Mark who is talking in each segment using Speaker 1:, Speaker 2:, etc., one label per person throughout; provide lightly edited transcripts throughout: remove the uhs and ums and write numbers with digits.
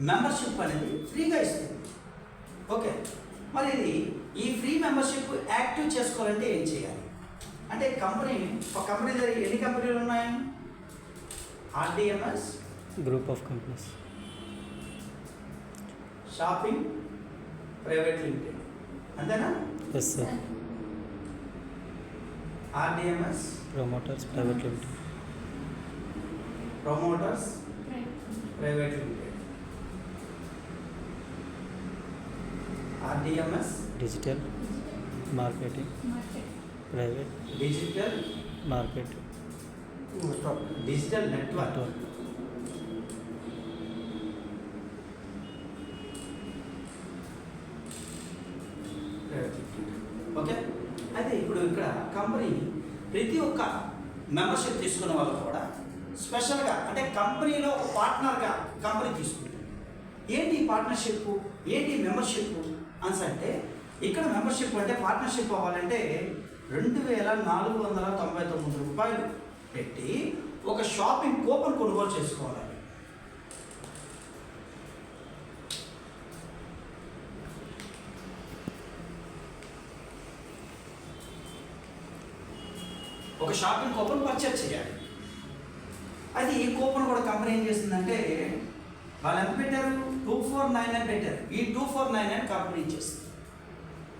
Speaker 1: Membership అనేది ఫ్రీగా ఇస్తుంది. ఓకే, మరి ఇది ఈ ఫ్రీ మెంబర్షిప్ యాక్టివ్ చేసుకోవాలంటే ఏం చేయాలి అంటే ఒక కంపెనీ దగ్గర ఎన్ని కంపెనీలు ఉన్నాయి? RDMS
Speaker 2: group of companies,
Speaker 1: shopping private limited, అంతేనా?
Speaker 2: Yes sir.
Speaker 1: RDMS
Speaker 2: promoters private limited,
Speaker 1: promoters private limited, RDMS
Speaker 2: digital marketing private,
Speaker 1: digital
Speaker 2: marketing
Speaker 1: digital network, okay. అయితే ఇప్పుడు ఇక్కడ కంపెనీ ప్రతి ఒక్క మెంబర్షిప్ తీసుకున్న వాళ్ళు కూడా స్పెషల్గా అంటే కంపెనీలో ఒక పార్ట్నర్గా కంపెనీ తీసుకుంటుంది. ఏంటి పార్ట్నర్షిప్, ఏంటి మెంబర్షిప్ అంటే ఇక్కడ మెంబర్షిప్ అంటే పార్ట్నర్షిప్ అవ్వాలంటే 2,499 రూపాయలు పెట్టి ఒక షాపింగ్ కూపన్ కొనుగోలు చేసుకోవాలి. ఒక షాపింగ్ కూపన్ పర్చేజ్ చేయాలి. అది ఈ కూపన్ కూడా కంపెనీ ఏం చేస్తుందంటే వాళ్ళు ఎంత పెట్టారు? 2499 పెట్టారు. ఈ 2499 కంపెనీ ఇచ్చేస్తుంది.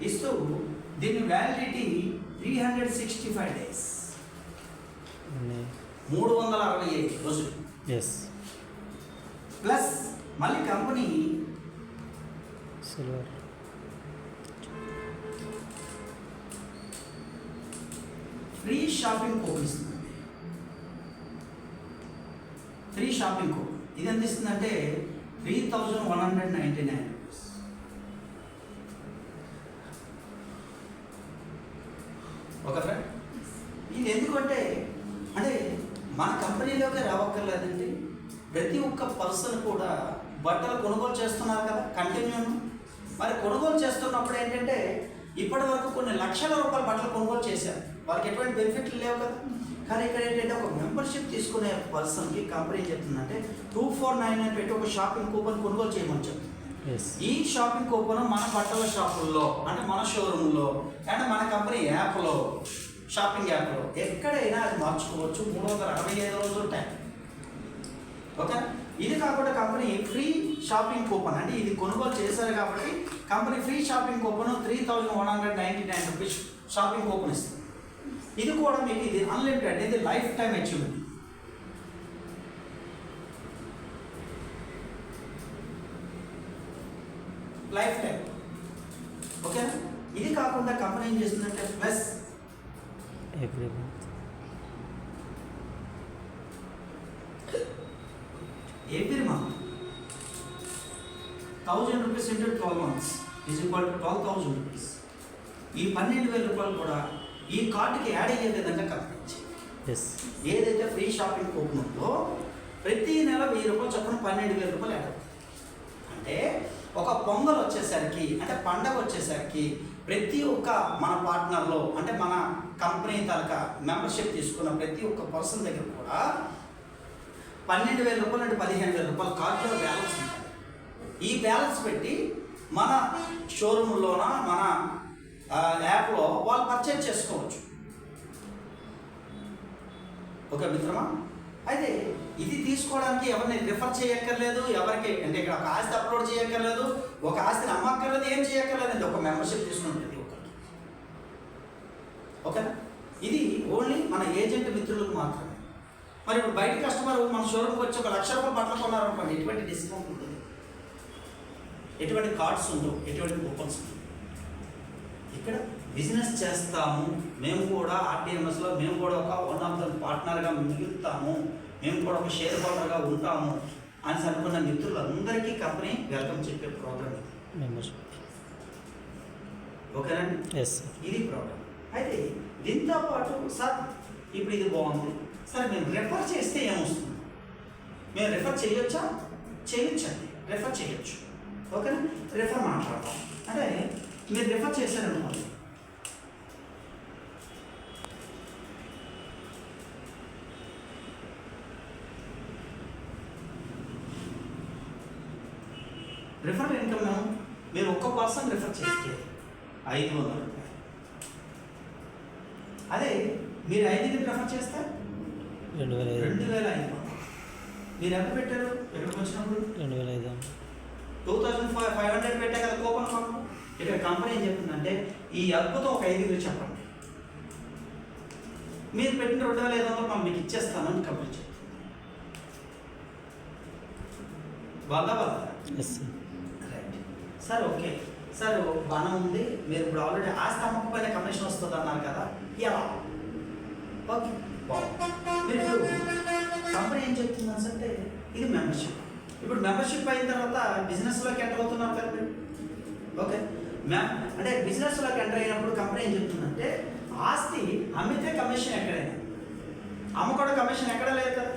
Speaker 1: ఇస్తూ దీని వ్యాలిడిటీ 365 డేస్, 365 రోజులు.
Speaker 2: ఎస్.
Speaker 1: ప్లస్ మళ్ళీ company
Speaker 2: silver
Speaker 1: free shopping coupon ఇస్తుంది. ఫ్రీ షాపింగ్ కూపన్ ఇది ఎంత ఇస్తుందంటే 3,199 రూపీస్. ఒక ఫ్రెండ్ ఇది ఎందుకంటే అంటే మన కంపెనీలోకి రావక్కర్లేదండి. ప్రతి ఒక్క పర్సన్ కూడా బట్టలు కొనుగోలు చేస్తున్నారు కదా కంటిన్యూను. మరి కొనుగోలు చేస్తున్నప్పుడు ఏంటంటే ఇప్పటి వరకు కొన్ని లక్షల రూపాయల బట్టలు కొనుగోలు చేశారు, వాళ్ళకి ఎటువంటి బెనిఫిట్లు లేవు కదా. కానీ ఇక్కడ ఏంటంటే ఒక మెంబర్షిప్ తీసుకునే పర్సన్కి కంపెనీ ఏం చెప్తుందంటే 2499 పెట్టి ఒక షాపింగ్ కూపన్ కొనుగోలు చేయమని చెప్తుంది. ఈ షాపింగ్ కూపన్ మన బట్టల షాపుల్లో అంటే మన షోరూంలో అంటే మన కంపెనీ యాప్లో షాపింగ్ యాప్లో ఎక్కడైనా అది మార్చుకోవచ్చు. 365 రోజులు టైం. ఓకే, ఇది కాకుండా కంపెనీ ఫ్రీ షాపింగ్ కూపన్ అంటే ఇది కొనుగోలు చేశారు కాబట్టి company free shopping coupon 3,199 rupees shopping coupon ఇస్తుంది. ఇది కూడా మీకు ఇది అన్లిమిటెడ్, ఇది life time achievement. Life time. Okay, ఇది కాకుండా కంపెనీ ఏం చేస్తుందంటే plus
Speaker 2: every month
Speaker 1: every month 1,000 rupees into 12 months is equal to 12,000 rupees. ఈ 12,000 రూపాయలు కూడా ఈ కార్డుకి యాడ్ అయ్యే విధంగా కల్పించి ఏదైతే ఫ్రీ షాపింగ్ కూపన్ ఉందో ప్రతి నెల 1,000 రూపాయలు చొప్పున 12,000 రూపాయలు యాడ్ అవుతుంది. అంటే ఒక పొంగల్ వచ్చేసరికి అంటే పండగ వచ్చేసరికి ప్రతి ఒక్క మన పార్ట్నర్లో అంటే మన కంపెనీ తరక మెంబర్షిప్ తీసుకున్న ప్రతి ఒక్క పర్సన్ దగ్గర కూడా 12,000 రూపాయలు అంటే 15,000 రూపాయల కార్డులో బ్యాలెన్స్ ఉంటుంది. ఈ బ్యాలెన్స్ పెట్టి మన షోరూంలోన మన యాప్లో వాళ్ళు పర్చేజ్ చేసుకోవచ్చు. ఓకే మిత్రమా, అయితే ఇది తీసుకోవడానికి ఎవరిని రిఫర్ చేయక్కర్లేదు, ఎవరికి అంటే ఇక్కడ ఒక ఆస్తి అప్లోడ్ చేయక్కర్లేదు, ఒక ఆస్తిని అమ్మక్కర్లేదు, ఏం చేయక్కర్లేదండి. ఒక మెంబర్షిప్ తీసుకుని ప్రతి ఒక్కరికి. ఓకేనా, ఇది ఓన్లీ మన ఏజెంట్ మిత్రులకు మాత్రమే. మరి ఇప్పుడు బయట కస్టమర్ మన షోరూమ్కి వచ్చి 1,00,000 రూపాయలు బట్టలు కొన్నారనుకోండి, ఎటువంటి డిస్కౌంట్ ఉంటుంది, ఎటువంటి కార్డ్స్ ఉండవు, ఎటువంటి కూపన్స్ ఉండవు. ఇక్కడ బిజినెస్ చేస్తాము మేము కూడా ఆర్టీఎంఎస్లో, మేము కూడా ఒక వన్ ఆఫ్ ద పార్ట్నర్గా మిగులుతాము, మేము కూడా ఒక షేర్ హోల్డర్గా ఉంటాము అని అనుకున్న మిత్రులందరికీ కంపెనీ వెల్కమ్ చెప్పే ప్రోగ్రామ్ ఇది. ఓకేనండి, ఇది ప్రోగ్రామ్. అయితే దీంతో పాటు సార్ ఇప్పుడు ఇది బాగుంది సార్, మేము రెఫర్ చేస్తే ఏమొస్తుంది? మేము రెఫర్ చేయొచ్చా? చేయొచ్చండి, రెఫర్ చేయొచ్చు. ఓకేనా, రెఫర్ మాట్లాడతాం. అంటే మీరు రెఫర్ చేశారనుకోండి, రిఫరల్ ఇన్కమ్ మీరు ఒక్క పర్సన్ రిఫర్ చేస్తే 500 రూపాయలు. అదే మీరు 5 రిఫర్ చేస్తే 2500. మీరు ఎంత పెట్టారు ఎక్కడికి వచ్చినప్పుడు? 2500 పెట్టా కదా కూపన్ కోడ్. ఇక్కడ కంపెనీ ఏం చెప్తుందంటే ఈ అద్భుతం ఒక 5 చెప్పండి, మీరు పెట్టిన 2500 మనం మీకు ఇచ్చేస్తానని కంపెనీ చెప్తుంది. బాగా రైట్ సార్, ఓకే సార్ బాగానే ఉంది. మీరు ఇప్పుడు ఆల్రెడీ ఆస్తి అమ్మకపోయినా కమిషన్ వస్తుంది అన్నారు కదా, ఎలా? ఓకే మీరు ఇప్పుడు కంపెనీ ఏం చెప్తుందని అంటే ఇది మెంబర్షిప్. ఇప్పుడు మెంబర్షిప్ అయిన తర్వాత బిజినెస్లోకి ఎంటర్ అవుతున్నారు కదా మీరు. ఓకే అంటే బిజినెస్లోకి ఎంటర్ అయినప్పుడు కంపెనీ ఏం చెప్తుందంటే ఆస్తి అమ్మితే కమిషన్ ఎక్కడైనా, అమ్మకూడ కమిషన్ ఎక్కడ లేదు కదా.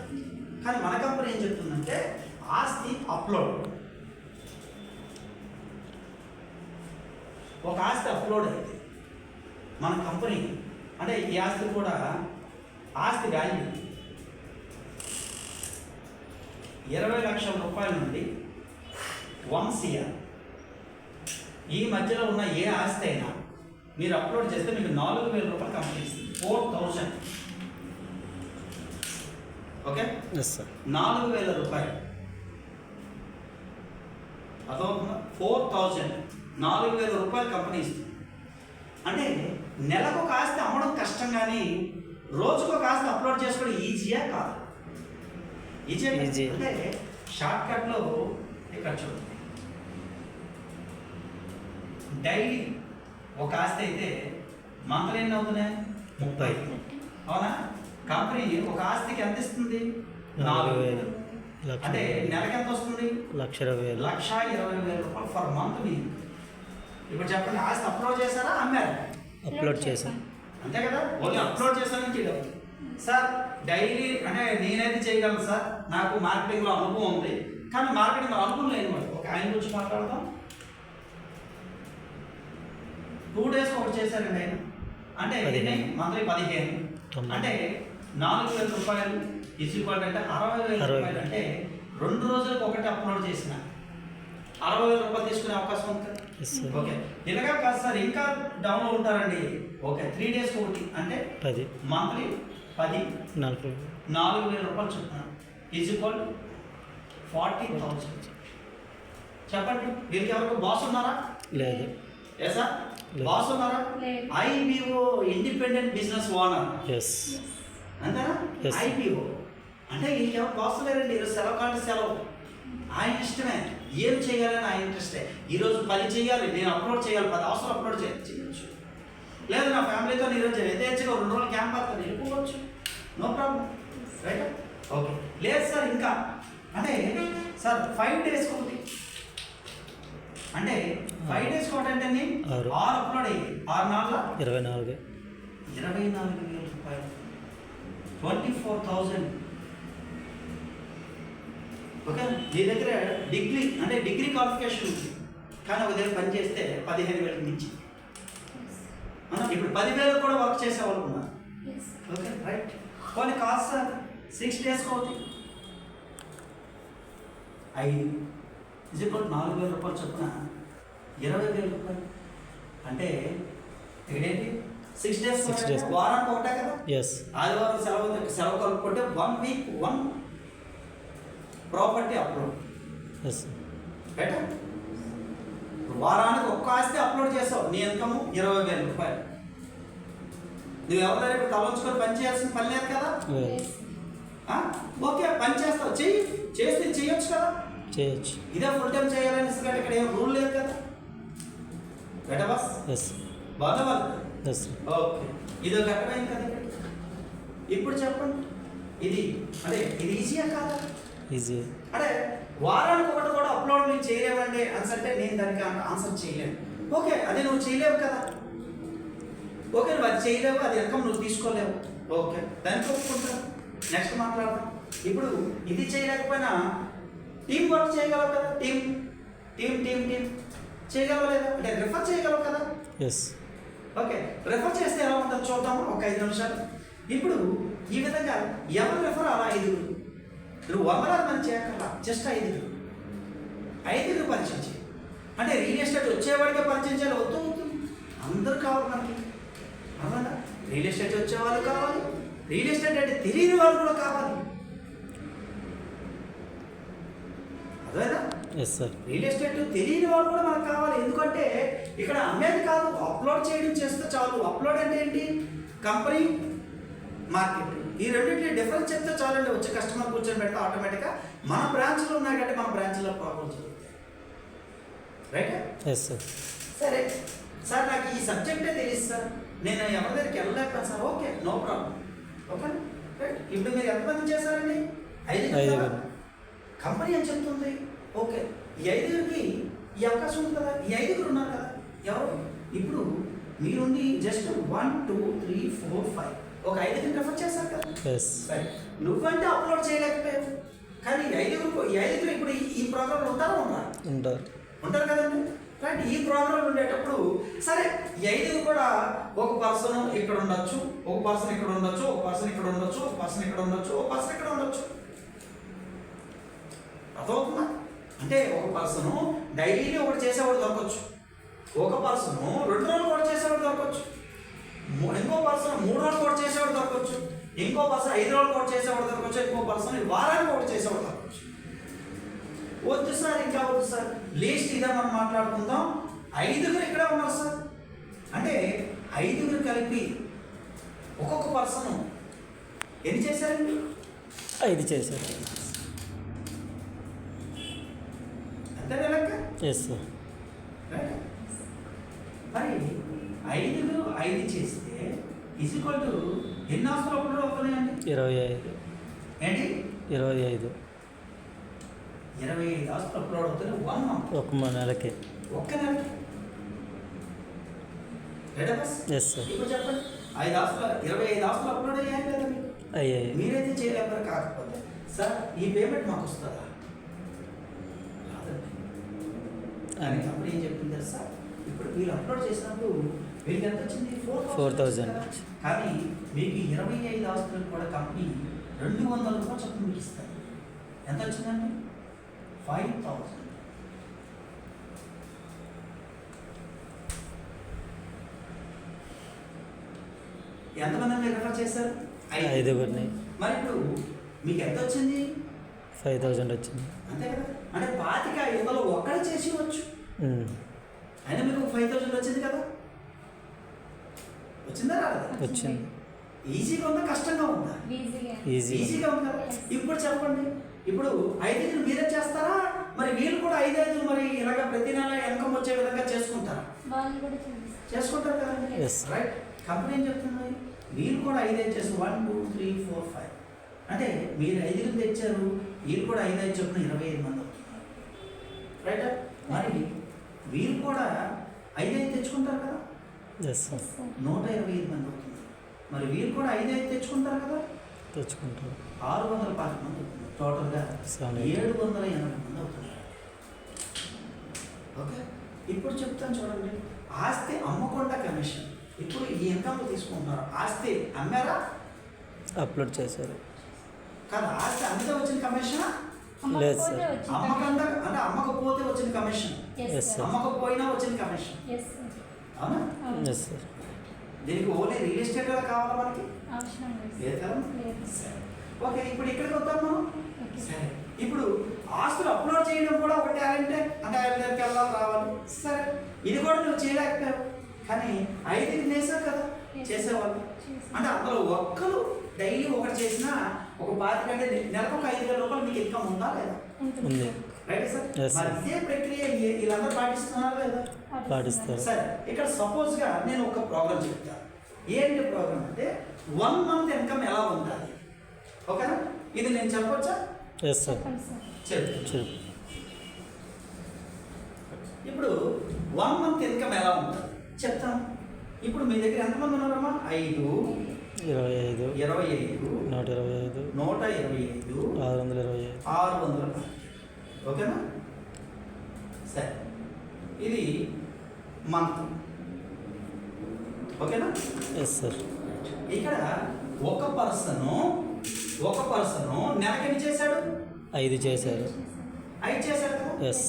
Speaker 1: కానీ మన కంపెనీ ఏం చెప్తుందంటే ఆస్తి అప్లోడ్, ఒక ఆస్తి అప్లోడ్ అయితే మన కంపెనీ అంటే ఈ ఆస్తి కూడా ఆస్తి వాల్యూ 20 లక్షల రూపాయల నుండి 1 CR ఈ మధ్యలో ఉన్న ఏ ఆస్తి అయినా మీరు అప్లోడ్ చేస్తే మీకు 4,000 రూపాయలు కంపెనీ ఇస్తుంది. 4,000. ఓకే 4,000 రూపాయలు అదవుతుందా? 4,000 4,000 రూపాయలు కంపెనీ ఇస్తుంది. అంటే నెలకు ఒక ఆస్తి అమ్మడం కష్టం, కానీ రోజుకు ఒక ఆస్తి అప్లోడ్ చేసుకోవడం ఈజీయా కాదు? ఈజీ. అంటే షార్ట్ కట్లో ఇక్కడ చూడండి, డైలీ ఒక ఆస్తి అయితే మంత్లీ ఎన్ని అవుతున్నాయి? 30. అవునా? కంపెనీ ఒక ఆస్తికి ఎంత ఇస్తుంది? 4,000. అంటే నెలకి ఎంత వస్తుంది? 1,20,000 రూపాయలు ఫర్ మంత్. మీరు ఇప్పుడు చెప్పండి, ఆస్తి అప్లోడ్ చేశారా అమ్మారా?
Speaker 2: అప్లోడ్ చేశాను.
Speaker 1: అంతే కదా, ఓన్లీ అప్లోడ్ చేశానని చేయడం. సార్ డైలీ అంటే నేనైతే చేయగలను సార్, నాకు మార్కెటింగ్లో అనుభవం ఉంది, కానీ మార్కెటింగ్లో అనుభవం లేని వాడు ఒక ఆయన గురించి మాట్లాడదాం. 2 days ఒకటి చేశారండి ఆయన. అంటే మంత్లీ 15, అంటే 4,000 రూపాయలు ఈక్వల్ అంటే 60,000 రూపాయలు. అంటే 2 రోజులకు ఒకటి అప్లోడ్ చేసిన 60,000 రూపాయలు తీసుకునే అవకాశం ఉంది. ఓకే ఇలాగా కాదు సార్, ఇంకా డౌన్లో ఉంటారండి. ఓకే 3 days ఒకటి అంటే 10 మంత్లీ 4,000 రూపాయలు చెప్తున్నాను ఈక్వల్ 40,000. చెప్పండి, వీరికి ఎవరికి బాస్ ఉన్నారా? లేదు. ఏ సార్ బాస్ ఉన్నారా? IBO independent business owner. అంతేనా? IBO అంటే వీరికి ఎవరు బాస్ లేరండి. ఈరోజు సెలవు కాదు, సెలవు ఆయన ఇష్టమే. ఏం చేయాలని ఆయన ఇంట్రెస్టే. ఈరోజు 10 చేయాలి, నేను అప్లోడ్ చేయాలి, 10 అవసరం అప్లోడ్ చేయొచ్చు. లేదు నా ఫ్యామిలీతో ఈరోజు యథేచ్ఛగా 2 రోజులు క్యాంప్ అవుతుంది, వెళ్ళిపోవచ్చు, నో ప్రాబ్లం. Right okay. లేదు సార్ ఇంకా అంటే సార్ 5 days ఒకటి, అంటే 5 days ఒకటి అంటే 6 అప్లోడ్ అయ్యి 6 24,000 రూపాయలు 24,000. ఓకే మీ దగ్గర డిగ్రీ అంటే డిగ్రీ క్వాలిఫికేషన్ ఉంది, కానీ ఒక దగ్గర పని చేస్తే 15,000 మించి. ఇప్పుడు 10,000 కూడా వర్క్ చేసేవాళ్ళు ఉన్నారు. Okay right. కొన్ని కాదు సార్ 6 days ఒకటి 5 4,000 రూపాయలు చొప్పున 20,000 రూపాయలు. అంటే ఇదేంటి 6 days వారానికి ఒకటే కదా. ఆదివారం సెలవు కలుపుకుంటే 1 week 1 ప్రాపర్టీ అప్లోడ్. రైట్. వారానికి ఒక్క ఆస్తి అప్లోడ్ చేసావు, నీ ఇన్కమ్ 20,000 రూపాయలు. నువ్వు ఎవరైనా ఇప్పుడు తలంచుకొని పని చేయాల్సిన పని లేదు కదా. ఓకే పని చేస్తావు, చేస్తే చేయొచ్చు కదా, చేయొచ్చు. ఇదే ఫుల్ టైం చేయాలని ఇక్కడ ఏం రూల్ లేదు కదా. రైటా బాస్? బాగా ఓకే ఇది ఒక అర్థమైంది కదా. ఇప్పుడు చెప్పండి, ఇది అంటే ఇది ఈజీయా కాదా? ఈజీ. అంటే వారానికి ఒకటి కూడా అప్లోడ్ మీరు చేయలేవండి అని అంటే నేను దానికి ఆన్సర్ చేయలేను. ఓకే అది నువ్వు చేయలేవు కదా. ఓకే నువ్వు అది చేయలేవు, అది ఇన్కమ్ నువ్వు తీసుకోలేవు. ఓకే దానికి ఒప్పుకుంటాను. నెక్స్ట్ మాట్లాడదాం. ఇప్పుడు ఇది చేయలేకపోయినా టీం వర్క్ చేయగలవు కదా. టీం టీం టీం టీం చేయగలవు లేదా? అంటే రిఫర్ చేయగలవు కదా. ఓకే రిఫర్ చేస్తే ఎలా ఉంటుందో చూద్దాము ఒక 5 నిమిషాలు. ఇప్పుడు ఈ విధంగా ఎవరు రిఫర్ అలా 5 నువ్వు 100 మంది చేయక్కర్లా, జస్ట్ 5. ఐదుగురు పరిచయం చేయాలి. అంటే రియల్ ఎస్టేట్ వచ్చేవాడికే పరిచయం చేయాలి, వద్దు అందరూ కావాలి మనకి. అవునా? రియల్ ఎస్టేట్ వచ్చేవాళ్ళు కావాలి, రియల్ ఎస్టేట్ అంటే తెలియని వాళ్ళు కూడా కావాలి. అదేనా?
Speaker 2: Yes sir.
Speaker 1: రియల్ ఎస్టేట్ తెలియని వాళ్ళు కూడా మనకు కావాలి. ఎందుకంటే ఇక్కడ అమ్మేది కాదు, అప్లోడ్ చేయడం చేస్తే చాలు. అప్లోడ్ అంటే ఏంటి? కంపెనీ, మార్కెట్, ఈ రెండింటి డిఫరెన్స్ చెప్తే చాలండి. వచ్చే కస్టమర్ కూర్చొని పెడితే ఆటోమేటిక్గా మన బ్రాంచ్లో ఉన్నాయి కాబట్టి మన బ్రాంచ్లో ప్రాబ్లమ్స్ జరుగుతాయి. రైట్?
Speaker 2: Yes sir.
Speaker 1: సరే సార్, నాకు ఈ సబ్జెక్టే తెలియదు సార్, నేను ఎవరి దగ్గరికి వెళ్ళలేకపోయాను sir. Okay, no problem. Okay right. ఇప్పుడు మీరు ఎంతమంది చేశారండి? 5 కంపెనీ అని చెప్తుంది. ఓకే, ఈ 5గురికి ఈ అవకాశం ఉంది కదా, ఈ 5గురు ఉన్నారు కదా. ఎవరు? ఇప్పుడు మీరుండి జస్ట్ 1 2 3 4 5 ఒక 5గురిని రెఫర్ చేశారు కదా.
Speaker 2: ఎస్.
Speaker 1: సరే, నువ్వంటే అప్లోడ్ చేయలేకపోయావు, కానీ ఈ 5గురు ఇప్పుడు ఈ ప్రోగ్రాంలో ఉంటారా? ఉంటారు కదండి. రైట్. ఈ ప్రోగ్రాంలు ఉండేటప్పుడు సరే, ఈ 5 కూడా ఒక పర్సన్ ఇక్కడ ఉండొచ్చు, ఒక పర్సన్ ఇక్కడ ఉండొచ్చు, ఒక పర్సన్ ఇక్కడ ఉండొచ్చు, ఒక పర్సన్ ఇక్కడ ఉండొచ్చు, ఒక పర్సన్ ఇక్కడ ఉండొచ్చు. అర్థమవుతుందా? అంటే ఒక పర్సన్ డైలీ ఒకటి చేసేవాడు దొరకచ్చు, ఒక పర్సన్ 2 రోజులు కూడా చేసేవాడు దొరకచ్చు, ఇంకో పర్సన్ 3 రోజులు కూడా చేసేవాడు దొరకచ్చు, ఇంకో పర్సన్ 5 రోజులు కూడా చేసేవాడు దొరకచ్చు, ఇంకో పర్సన్ వారానికి ఒకటి చేసేవాడు దొరకచ్చు. వద్దు సార్, ఇంకా వద్దు సార్, లీస్ట్ ఇదే మనం మాట్లాడుకుందాం. 5గురు ఇక్కడ ఉన్నారు సార్. అంటే 5గురు కలిపి ఒక్కొక్క పర్సన్ ఎన్ని చేశారండి?
Speaker 2: 5 చేశారు.
Speaker 1: అంతేనా లెక్క?
Speaker 2: Yes sir.
Speaker 1: రైట్. మరి 5గురు 5 చేస్తే ఈక్వల్ టు ఎన్ని ఆస్తులు అప్పుడు అవుతున్నాయండి?
Speaker 2: 25.
Speaker 1: ఏంటి?
Speaker 2: 25.
Speaker 1: 25 ఆస్తులు అప్లోడ్ అవుతున్నాయి 1 మంత్.
Speaker 2: ఒక నెలకి.
Speaker 1: ఒక్క నెలకి. రైటా బస్?
Speaker 2: Yes sir.
Speaker 1: ఇప్పుడు చెప్పండి, 25 ఆస్తులు అప్లోడ్ అయ్యాయి కదా మీకు.
Speaker 2: అయ్యాయి.
Speaker 1: మీరైతే చేయలేకపోయారు. కాకపోతే సార్ ఈ పేమెంట్ మాకు వస్తుందా? రాదండి. కానీ అప్పుడు ఏం చెప్తుంది కదా సార్, ఇప్పుడు వీళ్ళు అప్లోడ్ చేసినప్పుడు వీళ్ళకి ఎంత వచ్చింది? 4,000. కానీ మీకు 25 ఆస్తులకు కూడా కంపెనీ 200 రూపాయలు చొప్పున మీకు ఇస్తారు. ఎంత వచ్చిందండి? 5,000. ఎంతమంది మీరు రెఫర్ చేశారు?
Speaker 2: 5గురిని.
Speaker 1: మరి ఇప్పుడు మీకు ఎంత వచ్చింది?
Speaker 2: 5,000 వచ్చింది.
Speaker 1: అంతే కదా. అంటే 25 ఒక్కడే చేసి ఇవ్వచ్చు, అయినా మీకు 5,000 వచ్చింది కదా. వచ్చిందా రాలేదా?
Speaker 2: వచ్చింది.
Speaker 1: ఈజీగా ఉందా కష్టంగా ఉందా? ఈజీగా ఉంది కదా. ఇప్పుడు చెప్పండి, ఇప్పుడు 5 మీరే చేస్తారా, మరి వీళ్ళు కూడా 5 మరి ఇలాగ ప్రతి నెల ఇన్కమ్ వచ్చే విధంగా చేసుకుంటారా? చేసుకుంటారు కదా.
Speaker 2: Yes.
Speaker 1: రైట్. కంపెనీ ఏం చెప్తుంది? వీళ్ళు కూడా 5 చేసి 1 2 3 4 5 అంటే మీరు 5 తెచ్చారు, వీళ్ళు కూడా 5 చొప్పున 25 మంది అవుతున్నారు. రైట్. మరి వీళ్ళు కూడా 5 తెచ్చుకుంటారు కదా.
Speaker 2: Yes sir.
Speaker 1: 125 మంది అవుతున్నారు. మరి వీళ్ళు కూడా 5 తెచ్చుకుంటారు కదా.
Speaker 2: తెచ్చుకుంటారు.
Speaker 1: 612 మంది అవుతున్నారు. టోటల్గా 780 మంది అవుతున్నారు. ఓకే. ఇప్పుడు చెప్తాను చూడండి, ఆస్తి అమ్మకుండా కమిషన్. ఇప్పుడు ఈ ఇన్కమ్ తీసుకుంటున్నారు, ఆస్తి అమ్మారా?
Speaker 2: అప్లోడ్ చేశారు.
Speaker 1: కాదు, ఆస్తి అమ్మితే వచ్చిన కమిషన్?
Speaker 2: లేదు సార్.
Speaker 1: అమ్మకుండా అంటే అమ్మకపోతే వచ్చిన కమిషన్,
Speaker 2: ఎస్ సార్.
Speaker 1: అమ్మకపోయినా వచ్చిన కమిషన్. అవునా?
Speaker 2: Yes sir.
Speaker 1: దీనికి ఓన్లీ రియల్ ఎస్టేట్ కావాలా మనకి? లేదు కదా. సరే. ఓకే, ఇప్పుడు ఇక్కడికి వద్దాం మనం. సరే, ఇప్పుడు ఆస్తులు అప్లోడ్ చేయడం కూడా ఒక టాలెంటే. అంటే ఆయన దగ్గరికి వెళ్ళాలి, రావాలి. సరే, ఇది కూడా నువ్వు చేయలేకపోయావు, కానీ 5 చేసావు కదా చేసేవాళ్ళు. అంటే అందులో ఒక్కరు డైలీ ఒకటి చేసినా ఒక 25 అంటే నెలకు ఒక 5,000 రూపాయలు మీకు ఇన్కమ్ ఉందా లేదా?
Speaker 2: ఉంది.
Speaker 1: Right sir.
Speaker 2: Yes, sir.
Speaker 1: మరి ఇదే ప్రక్రియ వీళ్ళందరూ పాటిస్తున్నారా లేదా?
Speaker 2: పాటిస్తారు.
Speaker 1: సరే, ఇక్కడ సపోజ్గా నేను ఒక ప్రోగ్రామ్ చెప్తాను. ఏంటి ప్రోగ్రామ్ అంటే 1 మంత్ ఇన్కమ్ ఎలా ఉండాలి. ఓకేనా? ఇది నేను చెప్పొచ్చా?
Speaker 2: Yes sir.
Speaker 1: చెప్పు. ఇప్పుడు 1 మంత్ ఇన్కమ్ ఎలా ఉంటుంది చెప్తాను. ఇప్పుడు మీ దగ్గర ఎంతమంది ఉన్నారమ్మా? 5
Speaker 2: 25
Speaker 1: 25
Speaker 2: 125
Speaker 1: 125
Speaker 2: 625
Speaker 1: 600. ఓకేనా? సరే, ఇది మంత్. ఓకేనా?
Speaker 2: Yes sir.
Speaker 1: ఇక్కడ ఒక పర్సను నెలకి ఎన్ని చేశాడు?
Speaker 2: 5 చేశారు.
Speaker 1: 5 చేశాడు కదా.
Speaker 2: ఎస్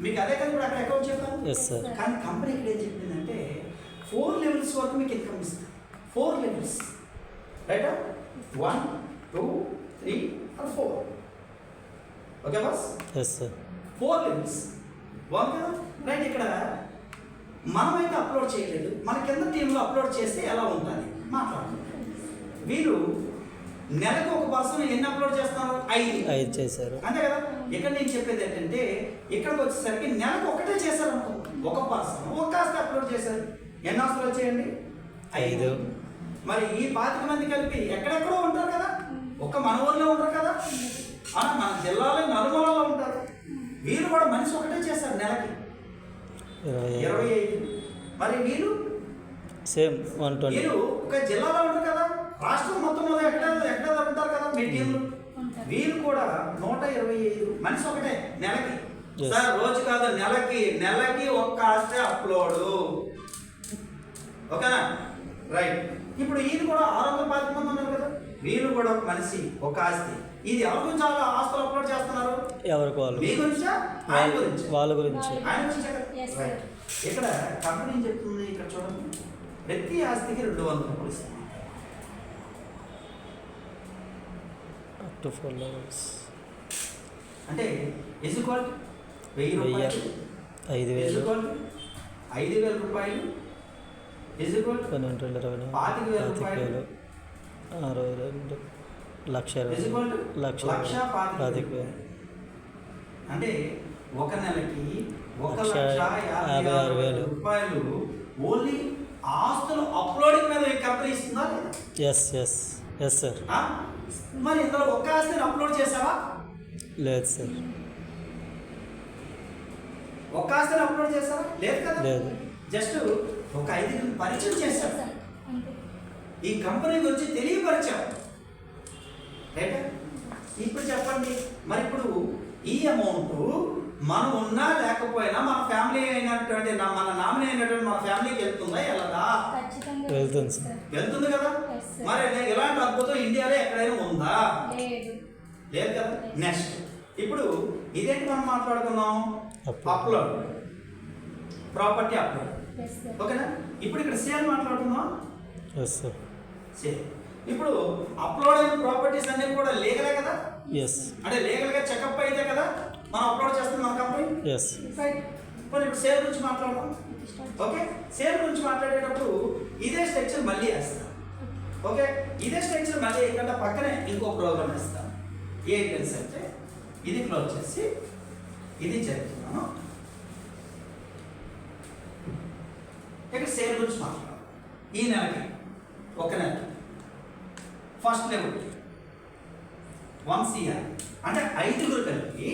Speaker 1: మీకు అదే కదా ఇప్పుడు అక్కడ అకౌంట్ చెప్పాను.
Speaker 2: Yes sir.
Speaker 1: కానీ కంపెనీ ఇక్కడ ఏం చెప్పిందంటే 4 లెవెల్స్ వరకు మీకు ఇన్కమ్ ఇస్తుంది. 4 లెవెల్స్ రైటా, 1 2 3 or 4. Okay boss,
Speaker 2: yes sir.
Speaker 1: 4 levels బాగుంది కదా. రైట్, ఇక్కడ మనమైతే అప్లోడ్ చేయలేదు, మన కింద టీంలో అప్లోడ్ చేస్తే ఎలా ఉంటుంది మాట్లాడుతున్నాం. వీరు నెలకు ఒక పర్సన్ ఎన్ని అప్లోడ్ చేస్తున్నారు? 5
Speaker 2: చేశారు.
Speaker 1: అంతే కదా. ఇక్కడ నేను చెప్పేది ఏంటంటే ఇక్కడికి వచ్చేసరికి నెలకు ఒకటే చేశారు అనుకో, ఒక పర్సన్ ఒక కాస్త అప్లోడ్ చేశారు. ఎన్ని ఆస్తులు వచ్చాయండి? 5. మరి ఈ 25 మంది కలిపి ఎక్కడెక్కడో ఉంటారు కదా, ఒక మన ఊర్లో ఉంటారు కదా, మన జిల్లాలో నలుమూలలో ఉంటారు. వీళ్ళు కూడా మనిషి ఒకటే చేశారు నెలకి 25. మరి వీళ్ళు
Speaker 2: సేమ్ 120.
Speaker 1: వీళ్ళు ఒక జిల్లాలో ఉంటారు కదా, రాష్ట్రం మొత్తంలో ఎక్కడ ఉంటారు కదా మీ టీంలు. వీళ్ళు కూడా 125 మనిషి ఒకటే నెలకి. సార్ రోజు కాదు, నెలకి ఒక్క ఆస్తి అప్లోడ్. ఓకేనా? రైట్. ఇప్పుడు వీళ్ళు కూడా 625 మంది ఉన్నారు కదా, వీళ్ళు కూడా ఒక మనిషి ఒక ఆస్తి. ఇది ఎవరి గురించి చాలా ఆస్తులు అప్లోడ్ చేస్తున్నారు?
Speaker 2: ఎవరికి వాళ్ళు.
Speaker 1: మీ గురించా ఆయన గురించి?
Speaker 2: వాళ్ళ గురించి.
Speaker 1: ఆయన గురించే కదా. రైట్. ఇక్కడ కంపెనీ ఏం చెప్తుంది, ఇక్కడ చూడండి, ప్రతి ఆస్తికి 200 రూపాయలు ఇస్తుంది.
Speaker 2: అప్ టు 4 లెవెల్స్
Speaker 1: అంటే ఈక్వల్ 1000 రూపాయలు,
Speaker 2: 5000,
Speaker 1: 5000 రూపాయలు ఈక్వల్
Speaker 2: 12,20,
Speaker 1: 25,000 రూపాయలు
Speaker 2: 62 లక్ష 25,000.
Speaker 1: అంటే ఒక నెలకి
Speaker 2: 1,56,000
Speaker 1: రూపాయలు ఓన్లీ ఆస్తులు అప్లోడింగ్ మీద ఈ కంపెనీ ఇస్తుందా లేదా?
Speaker 2: Yes yes yes sir.
Speaker 1: మరి ఇందులో ఒక్క ఆస్తిని అప్లోడ్ చేసావా?
Speaker 2: లేదు సార్.
Speaker 1: ఒక్క ఆస్తిని అప్లోడ్ చేసావా? లేదు కదా.
Speaker 2: లేదు.
Speaker 1: జస్ట్ ఒక 5 పరిచయం చేశావు, ఈ కంపెనీ గురించి తెలియపరిచావు. రైట్. ఇప్పుడు చెప్పండి, మరి ఇప్పుడు ఈ అమౌంట్ మనం ఉన్నా లేకపోయినా మన ఫ్యామిలీ అయినటువంటి మన నామినీ అయినటువంటి మన ఫ్యామిలీకి వెళ్తుందా వెళ్ళదా?
Speaker 2: వెళ్తుంది సార్.
Speaker 1: వెళ్తుంది కదా. మరి ఇలాంటి అద్భుతం ఇండియాలో ఎక్కడైనా ఉందా? లేదు కదా. నెక్స్ట్, ఇప్పుడు ఇదేంటి మనం మాట్లాడుకున్నాం? Upload, property upload. ఓకేనా. ఇప్పుడు ఇక్కడ సేల్ మాట్లాడుకుందాం.
Speaker 2: Yes sir.
Speaker 1: సేల్. ఇప్పుడు అప్లోడ్ అయిన ప్రాపర్టీస్ అన్ని కూడా లీగలే కదా.
Speaker 2: ఎస్.
Speaker 1: అంటే లీగల్ గా చెకప్ అయితే కదా మనం అప్లోడ్ చేస్తాం మన కంపెనీ.
Speaker 2: ఎస్.
Speaker 1: రైట్. మరి ఇప్పుడు సేల్ గురించి మాట్లాడదాం. ఓకే. సేల్ గురించి మాట్లాడేటప్పుడు ఇదే స్ట్రక్చర్ మళ్ళీ వేస్తాం. ఓకే. ఇదే స్ట్రక్చర్ మళ్ళీ ఇక్కడ పక్కనే ఇంకో ప్రోగ్రామ్ వేస్తాం. ఏంటి తెలుసు అంటే ఇది క్లోజ్ చేసి ఇది చేస్తున్నాను. ఇక్కడ సేల్ గురించి మాట్లాడదాం. ఈ నెలకి ఒక నెలకి ఫస్ట్ లెవెల్ 1 CR అంటే 5 కలిపి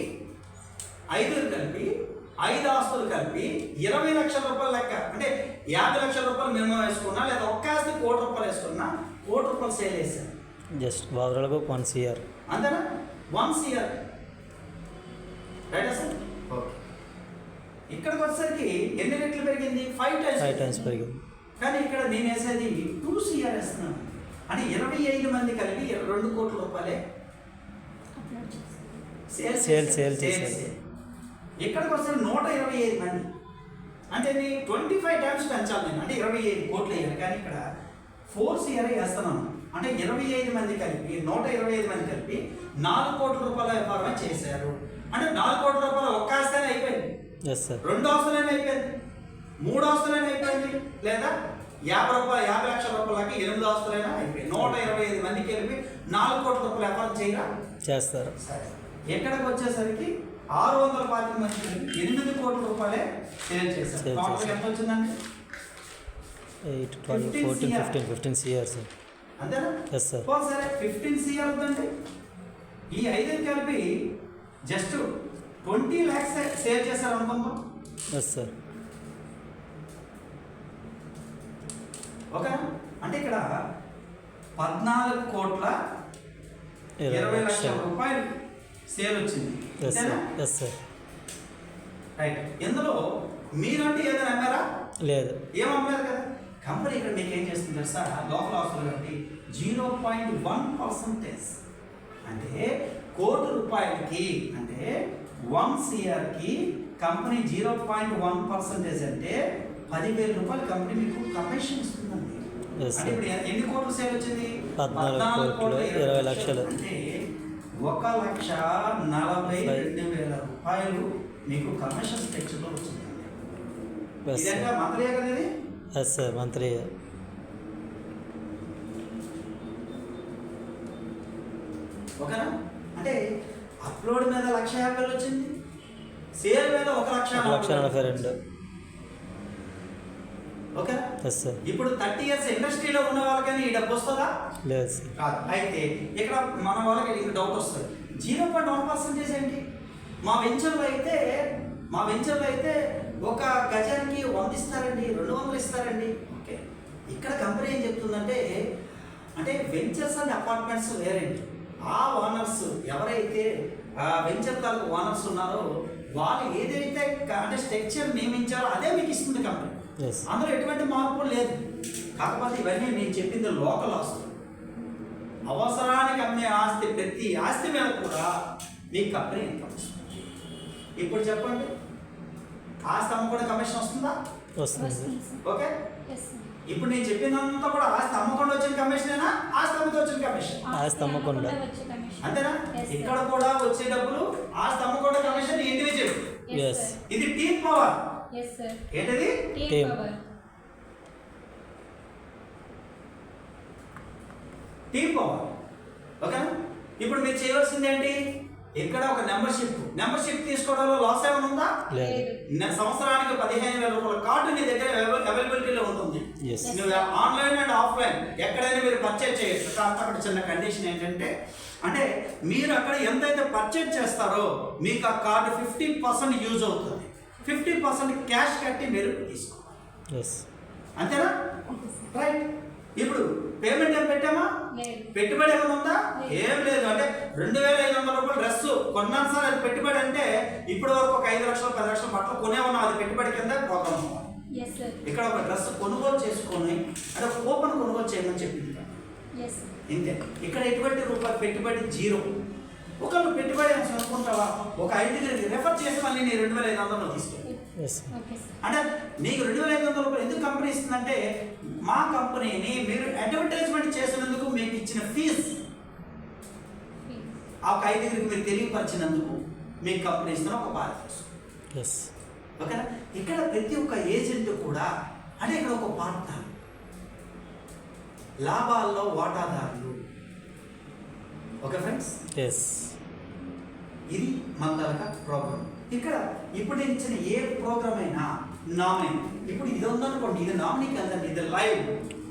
Speaker 1: 5 ఆస్తులు కలిపి 20 లక్షల రూపాయలు లెక్క. అంటే 50 లక్షల రూపాయలు మినిమం వేసుకున్నా, లేదా ఒక్క ఆస్తి 1 కోటి రూపాయలు వేసుకున్నా 1 కోటి రూపాయలు సేల్ చేశాను.
Speaker 2: జస్ట్ ఓవరాల్గా 1 CR.
Speaker 1: అంతేనా? 1 CR. రైటా సార్? ఓకే. ఇక్కడికి వచ్చేసరికి ఎన్ని రెట్లు పెరిగింది? 5 టైమ్స్
Speaker 2: పెరిగింది.
Speaker 1: కానీ ఇక్కడ నేను వేసేది 2 CR వేస్తున్నాను. అంటే 25 మంది కలిపి 2 కోట్ల రూపాయలే సేల్ చేశారు. ఇక్కడికి వస్తే 125 మంది అంటే 25 టైమ్స్ పెంచాలి నేను. అంటే 25 కోట్లు వేయాలి. కానీ ఇక్కడ 4 CR వేస్తున్నాను. అంటే 25 మంది కలిపి 125 మంది కలిపి 4 కోట్ల రూపాయల వ్యాపారం చేశారు. అంటే 4 కోట్ల రూపాయలు ఒక్క ఆస్తైనా అయిపోయింది.
Speaker 2: Yes sir.
Speaker 1: 2 ఆస్తులైనా అయిపోయింది, 3 ఆస్తులైనా అయిపోయింది, లేదా 50 లక్షల రూపాయలకి 8 ఆస్తులైనా అయిపోయింది. 125 మందికి కలిపి 4 కోట్ల రూపాయల వ్యాపారం చేయరా? చేస్తారు. ఎక్కడికి వచ్చేసరికి 625 మంది కలిపి 8 కోట్ల రూపాయలే సేల్ చేశారు. టోటల్ ఎంత వచ్చిందండి?
Speaker 2: 8, 12, 14, 15 CR సార్.
Speaker 1: అంతేనా? Yes sir. సరే 15 CR అవుతుందండి. ఈ 5 కలిపి జస్ట్ 20 lakhs సేల్ చేశారు అనుకుందాం.
Speaker 2: Yes sir.
Speaker 1: ఓకే. అంటే ఇక్కడ 14,20 లక్షల రూపాయలు సేల్ వచ్చింది.
Speaker 2: Yes sir.
Speaker 1: రైట్. ఇందులో మీరంటే ఏదైనా అమ్మారా? లేదు. ఏం అమ్మలేదు కదా. కంపెనీ ఇక్కడ మీకు ఏం చేస్తుంది తెలుసా? లోకల్ ఆస్తులు బట్టి 0.1% అంటే 1 కోటి రూపాయలకి అంటే 1 సిఆర్కి కంపెనీ 0.1% అంటే 10,000 రూపాయలు కంపెనీ మీకు కమిషన్ ఇస్తుందండి.
Speaker 2: Yes,
Speaker 1: అంటే ఇప్పుడు ఎన్ని కోట్ల సేల్ వచ్చింది?
Speaker 2: 14 కోట్లు 20 లక్షలు.
Speaker 1: అంటే 1,42,000 రూపాయలు మీకు కమిషన్ స్ట్రక్చర్లో వచ్చిందండి.
Speaker 2: Yes,
Speaker 1: ఇదంటే మంత్లీ కదా ఇది?
Speaker 2: Yes sir monthly.
Speaker 1: ఓకేనా? అంటే అప్లోడ్ మీద 1,50,000 వచ్చింది, సేల్ మీద 1,42,000. ఓకేనా?
Speaker 2: Yes sir.
Speaker 1: ఇప్పుడు 30 ఇయర్స్ ఇండస్ట్రీలో ఉన్న వాళ్ళకైనా ఈ డబ్బు వస్తుందా?
Speaker 2: లేదు సార్.
Speaker 1: కాదు. అయితే ఇక్కడ మన వాళ్ళకి ఇంక డౌట్ వస్తుంది, 0.1% ఏంటి? మా వెంచర్లో అయితే ఒక గజానికి 100 ఇస్తారండి, 200 ఇస్తారండి. ఓకే, ఇక్కడ కంపెనీ ఏం చెప్తుందంటే, అంటే వెంచర్స్ అండ్ అపార్ట్మెంట్స్ వేరేంటి. ఆ ఓనర్స్ ఎవరైతే వెంచర్ తాలూకు ఓనర్స్ ఉన్నారో వాళ్ళు ఏదైతే అంటే స్ట్రక్చర్ నియమించారో అదే మీకు ఇస్తుంది కంపెనీ.
Speaker 2: Yes.
Speaker 1: అందులో ఎటువంటి మార్పు లేదు. కాకపోతే ఇవన్నీ నేను చెప్పింది లోకల్ ఆస్తులు. అవసరానికి అమ్మే ఆస్తి, ప్రతి ఆస్తి మీద కూడా మీకు కంపెనీ ఇన్కమ్ వస్తుంది. ఇప్పుడు చెప్పండి, ఆస్తి అమ్మ కూడా కమిషన్ వస్తుందా?
Speaker 2: వస్తుంది.
Speaker 1: ఓకే, ఇప్పుడు నేను చెప్పినంతా కూడా ఆస్తి అమ్మకుండా వచ్చిన కమిషనేనా, ఆస్తి అమ్మతో వచ్చిన కమిషన్?
Speaker 2: ఆస్తి అమ్మకుండా.
Speaker 1: అంతేనా? ఇక్కడ కూడా వచ్చే డబ్బులు ఆస్తి అమ్మకుండా కమిషన్ ఇండివిజువల్.
Speaker 2: ఎస్.
Speaker 1: ఇది టీమ్ పవర్. ఏంటది?
Speaker 2: టీమ్.
Speaker 1: Team power. ఓకేనా? ఇప్పుడు మీరు చేయవలసింది ఏంటి? ఇక్కడ ఒక మెంబర్షిప్ తీసుకోవడంలో లాస్ ఏమైనా ఉందా?
Speaker 2: లేదు.
Speaker 1: సంవత్సరానికి 15,000 రూపాయల కార్డు నీ దగ్గర అవైలబిలిటీలో ఉంటుంది.
Speaker 2: Yes.
Speaker 1: నువ్వు ఆన్లైన్ అండ్ ఆఫ్లైన్ ఎక్కడైనా మీరు పర్చేజ్ చేయొచ్చు. కాకపోతే అక్కడ చిన్న కండిషన్ ఏంటంటే, అంటే మీరు అక్కడ ఎంతైతే పర్చేజ్ చేస్తారో మీకు ఆ కార్డు 50% యూజ్ అవుతుంది. 50% క్యాష్ కట్టి మీరు తీసుకోవాలి.
Speaker 2: ఎస్.
Speaker 1: అంతేనా? రైట్. ఇప్పుడు పేమెంట్ ఏం పెట్టామా? పెట్టుబడి ఏమైనా ఉందా? ఏం లేదు. అంటే 2,500 రూపాయలు డ్రెస్ కొన్నాను సార్, అది పెట్టుబడి. అంటే ఇప్పుడు వరకు ఒక 5 లక్షలు 10 లక్షలు బట్టలు కొనే ఉన్నాం, అది పెట్టుబడి కింద ప్రోగ్రామ్. ఇక్కడ ఒక డ్రెస్ కొనుగోలు చేసుకొని అంటే ఒక కూపన్ కొనుగోలు చేయమని చెప్పింది. ఇంతే. ఇక్కడ ఎటువంటి రూపాయలు పెట్టుబడి జీరో. ఒకళ్ళు పెట్టుబడి అనుకుంటావా, ఒక 5 రెఫర్ చేసి మళ్ళీ నీ 2,500 తీసుకెళ్ళి.
Speaker 2: ఎస్.
Speaker 1: అంటే నీకు 2,500 రూపాయలు ఎందుకు కంపెనీ ఇస్తుందంటే, మా కంపెనీని మీరు అడ్వర్టైజ్మెంట్ చేసినందుకు మీకు ఇచ్చిన ఫీజు ఆ 5 మీరు తెలియపరిచినందుకు మీకు కంపెనీ ఇస్తున్న ఒక బాధ్యత.
Speaker 2: ఎస్.
Speaker 1: ఓకేనా? ఇక్కడ ప్రతి ఒక్క ఏజెంట్ కూడా అంటే ఇక్కడ ఒక పార్ట్నర్, లాభాల్లో వాటాదారులు. Okay friends,
Speaker 2: yes.
Speaker 1: ఇది మన తరగతి ప్రోగ్రామ్. ఇక్కడ ఇప్పుడు నేను ఇచ్చిన ఏ ప్రోగ్రామ్ అయినా నామినీ. ఇప్పుడు ఇది ఉందనుకోండి, ఇది నామినీ కదండి, ఇది లైవ్,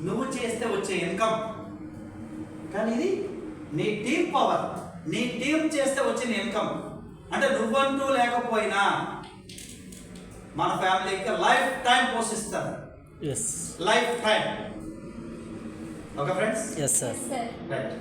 Speaker 1: నువ్వు చేస్తే వచ్చే ఇన్కమ్. కానీ ఇది నీ టీమ్ పవర్, నీ టీం చేస్తే వచ్చిన ఇన్కమ్. అంటే నువ్వంటూ లేకపోయినా మన ఫ్యామిలీకి లైఫ్ టైం పోషిస్తారు.
Speaker 2: Yes.
Speaker 1: Life time. Okay friends?
Speaker 2: Yes sir.
Speaker 1: Right.